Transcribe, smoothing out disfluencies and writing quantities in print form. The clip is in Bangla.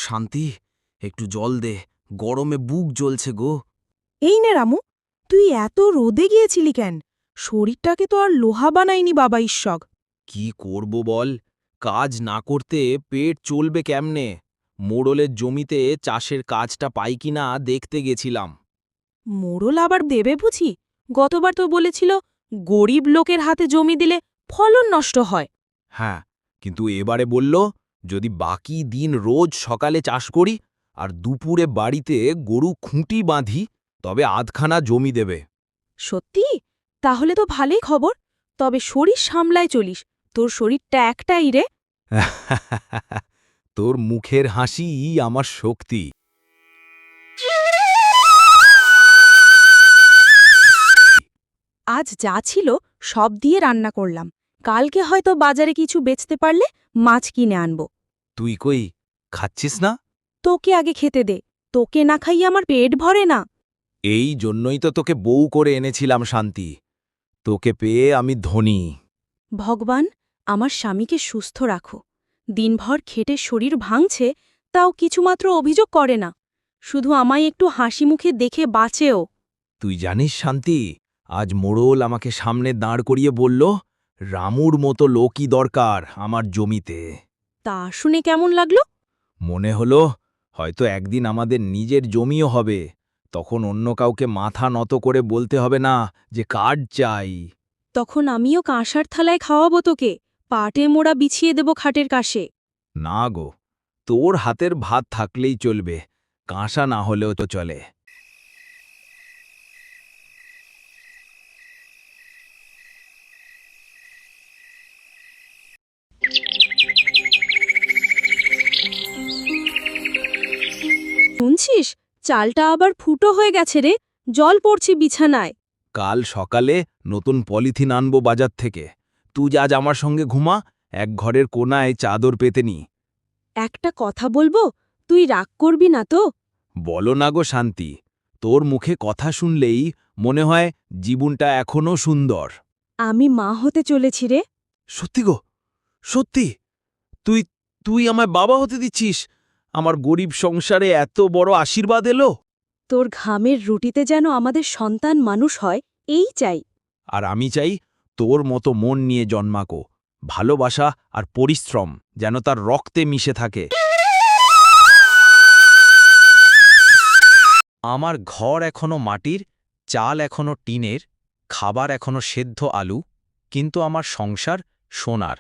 শান্তি, একটু জল দে, গরমে বুক জ্বলছে গো। এই নে রামু, তুই এত রোদে গিয়েছিলি কেন? শরীরটাকে তো আর লোহা বানায়নি বাবা ঈশ্বর। কি করব বল, কাজ না করতে পেট চলবে কেমনে? মোড়লের জমিতে চাষের কাজটা পাই কিনা দেখতে গেছিলাম। মোড়ল আবার দেবে বুঝি? গতবার তো বলেছিল গরিব লোকের হাতে জমি দিলে ফলন নষ্ট হয়। হ্যাঁ, কিন্তু এবারে বলল যদি বাকি দিন রোজ সকালে চাষ করি আর দুপুরে বাড়িতে গরু খুঁটি বাঁধি তবে আধখানা জমি দেবে। সত্যি? তাহলে তো ভালোই খবর। তবে শরীর সামলায় চলিস, তোর শরীরটা একটাই রে। তোর মুখের হাসিই আমার শক্তি। আজ যা ছিল সব দিয়ে রান্না করলাম। কালকে হয়তো বাজারে কিছু বেচতে পারলে মাছ কিনে আনব। তুই কই খাচ্ছিস না? তোকে আগে খেতে দে, তোকে না খাইয়ে আমার পেট ভরে না। এই জন্যই তো তোকে বউ করে এনেছিলাম শান্তি। তোকে পেয়ে আমি ধনী। ভগবান, আমার স্বামীকে সুস্থ রাখো। দিনভর খেটে শরীর ভাঙছে, তাও কিছুমাত্র অভিযোগ করে না। শুধু আমায় একটু হাসি মুখে দেখে বাঁচেও। তুই জানিস শান্তি, আজ মোড়ল আমাকে সামনে দাঁড় করিয়ে বলল রামুর মতো লোকই দরকার আমার জমিতে। তা শুনে কেমন লাগলো? মনে হলো হয়তো একদিন আমাদের নিজের জমিও হবে, তখন অন্য কাউকে মাথা নত করে বলতে হবে না যে কার্ড চাই। তখন আমিও কাঁসার থালায় খাওয়াবো তোকে, পাটে মোড়া বিছিয়ে দেব খাটের কাশে। না গো, তোর হাতের ভাত থাকলেই চলবে, কাঁসা না হলেও তো চলে। শুনছিস, চালটা আবার ফুটো হয়ে গেছে রে, জল পড়ছে বিছানায়। কাল সকালে নতুন পলিথিন আনবো বাজার থেকে। তুই আজ আমার সঙ্গে ঘুমা, এক ঘরের কোনায় চাদর পেতে নি। একটা কথা বলবো, তুই রাগ করবি না তো? বলো না গো শান্তি, তোর মুখে কথা শুনলেই মনে হয় জীবনটা এখনো সুন্দর। আমি মা হতে চলেছি রে। সত্যি গো, সত্যি? তুই তুই আমায় বাবা হতে দিচ্ছিস? আমার গরিব সংসারে এত বড় আশীর্বাদ এলো। তোর ঘামের রুটিতে যেন আমাদের সন্তান মানুষ হয়, এই চাই। আর আমি চাই তোর মতো মন নিয়ে জন্মাকো, ভালোবাসা আর পরিশ্রম যেন তার রক্তে মিশে থাকে। আমার ঘর এখনো মাটির, চাল এখনো টিনের, খাবার এখনো সেদ্ধ আলু, কিন্তু আমার সংসার সোনার।